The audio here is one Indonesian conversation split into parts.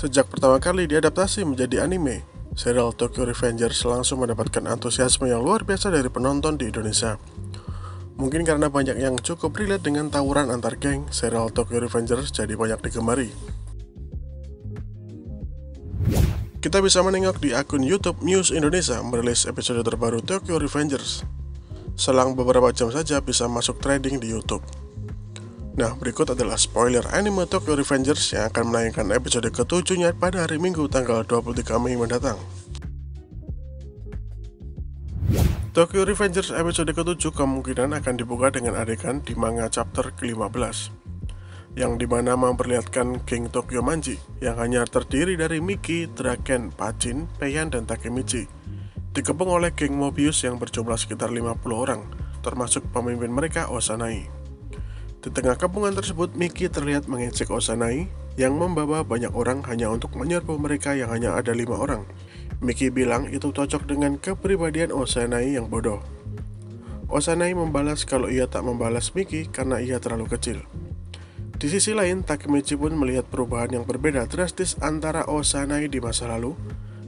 Sejak pertama kali diadaptasi menjadi anime, serial Tokyo Revengers langsung mendapatkan antusiasme yang luar biasa dari penonton di Indonesia. Mungkin karena banyak yang cukup relate dengan tawuran antar geng, serial Tokyo Revengers jadi banyak digemari. Kita bisa menengok di akun YouTube News Indonesia merilis episode terbaru Tokyo Revengers. Selang beberapa jam saja bisa masuk trending di YouTube. Nah, berikut adalah spoiler anime Tokyo Revengers yang akan menayangkan episode ke-7-nya pada hari Minggu tanggal 23 Mei mendatang. Tokyo Revengers episode ke-7 kemungkinan akan dibuka dengan adegan di manga chapter ke-15, yang dimana memperlihatkan geng Tokyo Manji yang hanya terdiri dari Miki, Draken, Pachin, Peian, dan Takemichi, dikepung oleh geng Mobius yang berjumlah sekitar 50 orang, termasuk pemimpin mereka Osanai. Di tengah kepungan tersebut, Miki terlihat mengejek Osanai yang membawa banyak orang hanya untuk menyerbu mereka yang hanya ada 5 orang. Miki bilang itu cocok dengan kepribadian Osanai yang bodoh. Osanai membalas kalau ia tak membalas Miki karena ia terlalu kecil. Di sisi lain, Takemichi pun melihat perubahan yang berbeda drastis antara Osanai di masa lalu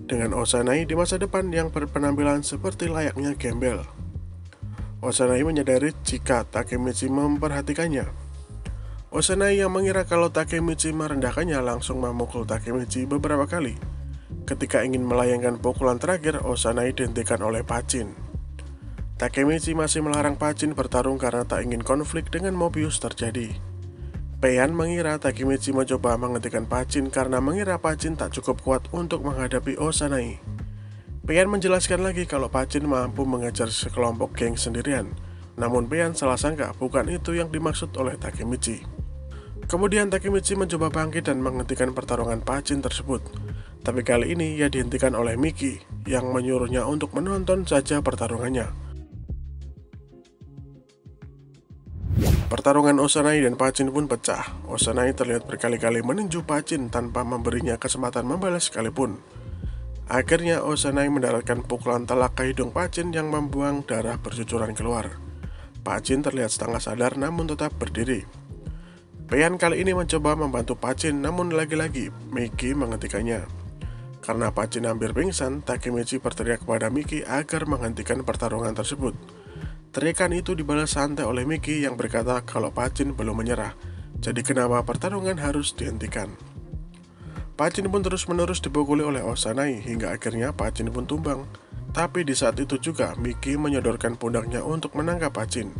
dengan Osanai di masa depan yang berpenampilan seperti layaknya gembel. Osanai menyadari jika Takemichi memperhatikannya. Osanai yang mengira kalau Takemichi merendahkannya langsung memukul Takemichi beberapa kali. Ketika ingin melayangkan pukulan terakhir, Osanai dihentikan oleh Pachin. Takemichi masih melarang Pachin bertarung karena tak ingin konflik dengan Mobius terjadi. Peian mengira Takemichi mencoba menghentikan Pachin karena mengira Pachin tak cukup kuat untuk menghadapi Osanai. Peian menjelaskan lagi kalau Pachin mampu mengejar sekelompok geng sendirian. Namun Peian salah sangka bukan itu yang dimaksud oleh Takemichi. Kemudian Takemichi mencoba bangkit dan menghentikan pertarungan Pachin tersebut. Tapi kali ini ia dihentikan oleh Miki yang menyuruhnya untuk menonton saja pertarungannya. Pertarungan Osanai dan Pachin pun pecah. Osanai terlihat berkali-kali meninju Pachin tanpa memberinya kesempatan membalas sekalipun. Akhirnya Osanai mendaratkan pukulan telak ke hidung Pachin yang membuang darah bercucuran keluar. Pachin terlihat setengah sadar namun tetap berdiri. Peian kali ini mencoba membantu Pachin namun lagi-lagi Miki menghentikannya. Karena Pachin hampir pingsan, Takemichi berteriak kepada Miki agar menghentikan pertarungan tersebut. Teriakan itu dibalas santai oleh Miki yang berkata kalau Pachin belum menyerah, jadi kenapa pertarungan harus dihentikan. Pachin pun terus-menerus dipukuli oleh Osanai hingga akhirnya Pachin pun tumbang. Tapi di saat itu juga Miki menyodorkan pundaknya untuk menangkap Pachin.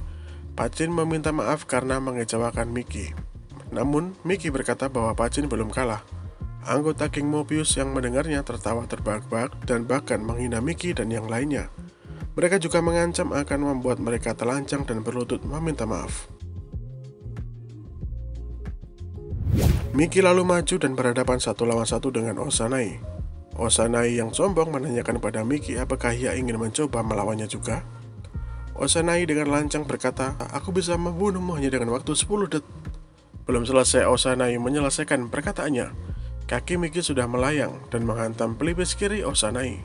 Pachin meminta maaf karena mengecewakan Miki. Namun Miki berkata bahwa Pachin belum kalah. Anggota geng Mobius yang mendengarnya tertawa terbahak-bahak dan bahkan menghina Miki dan yang lainnya. Mereka juga mengancam akan membuat mereka telanjang dan berlutut meminta maaf. Miki lalu maju dan berhadapan 1 lawan 1 dengan Osanai. Osanai yang sombong menanyakan pada Miki apakah ia ingin mencoba melawannya juga. Osanai dengan lancang berkata, "Aku bisa membunuhmu hanya dengan waktu 10 detik." Belum selesai Osanai menyelesaikan perkataannya, kaki Miki sudah melayang dan menghantam pelipis kiri Osanai.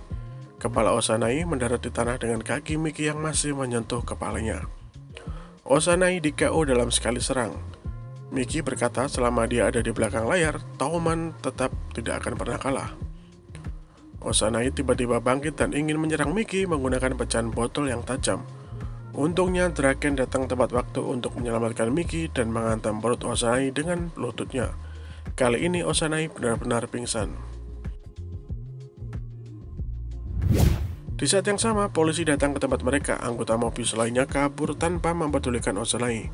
Kepala Osanai mendarat di tanah dengan kaki Miki yang masih menyentuh kepalanya. Osanai di KO dalam sekali serang. Miki berkata selama dia ada di belakang layar, Tauman tetap tidak akan pernah kalah. Osanai tiba-tiba bangkit dan ingin menyerang Miki menggunakan pecahan botol yang tajam. Untungnya Draken datang tepat waktu untuk menyelamatkan Miki dan menghantam perut Osanai dengan lututnya. Kali ini Osanai benar-benar pingsan. Di saat yang sama, polisi datang ke tempat mereka. Anggota Mobius lainnya kabur tanpa mempedulikan Osanai.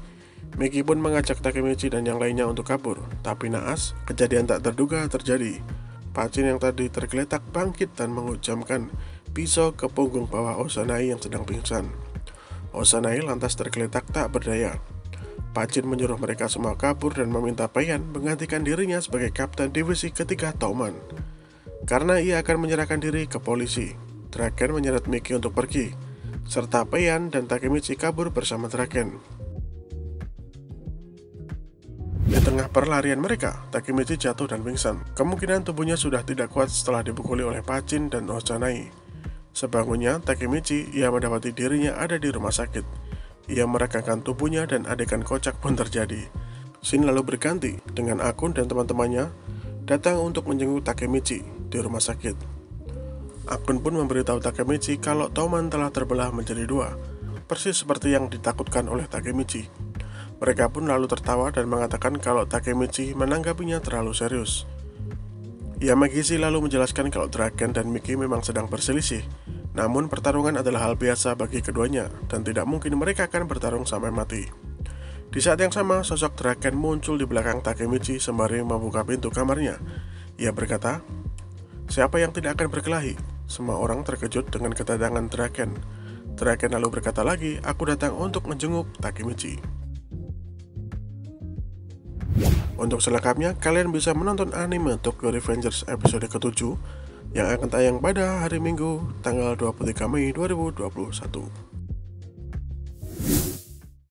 Miki pun mengajak Takemichi dan yang lainnya untuk kabur. Tapi naas, kejadian tak terduga terjadi. Pachin yang tadi tergeletak bangkit dan menghujamkan pisau ke punggung bawah Osanai yang sedang pingsan. Osanai lantas tergeletak tak berdaya. Pachin menyuruh mereka semua kabur dan meminta Peian menggantikan dirinya sebagai kapten divisi ketiga Tauman. Karena ia akan menyerahkan diri ke polisi, Draken menyeret Miki untuk pergi, serta Peian dan Takemichi kabur bersama Draken. Di tengah perlarian mereka, Takemichi jatuh dan pingsan. Kemungkinan tubuhnya sudah tidak kuat setelah dipukuli oleh Pachin dan Osanai. Sebangunnya, Takemichi, ia mendapati dirinya ada di rumah sakit. Ia meregangkan tubuhnya dan adegan kocak pun terjadi. Scene lalu berganti dengan Akun dan teman-temannya datang untuk menjenguk Takemichi di rumah sakit. Akun pun memberitahu Takemichi kalau Toman telah terbelah menjadi dua, persis seperti yang ditakutkan oleh Takemichi. Mereka pun lalu tertawa dan mengatakan kalau Takemichi menanggapinya terlalu serius. Yamagishi lalu menjelaskan kalau Draken dan Miki memang sedang berselisih, namun pertarungan adalah hal biasa bagi keduanya dan tidak mungkin mereka akan bertarung sampai mati. Di saat yang sama, sosok Draken muncul di belakang Takemichi sembari membuka pintu kamarnya. Ia berkata, "Siapa yang tidak akan berkelahi?" Semua orang terkejut dengan kedatangan Draken. Draken lalu berkata lagi, "Aku datang untuk menjenguk Takemichi." Untuk selengkapnya, kalian bisa menonton anime Tokyo Revengers episode ke-7 yang akan tayang pada hari Minggu tanggal 23 Mei 2021.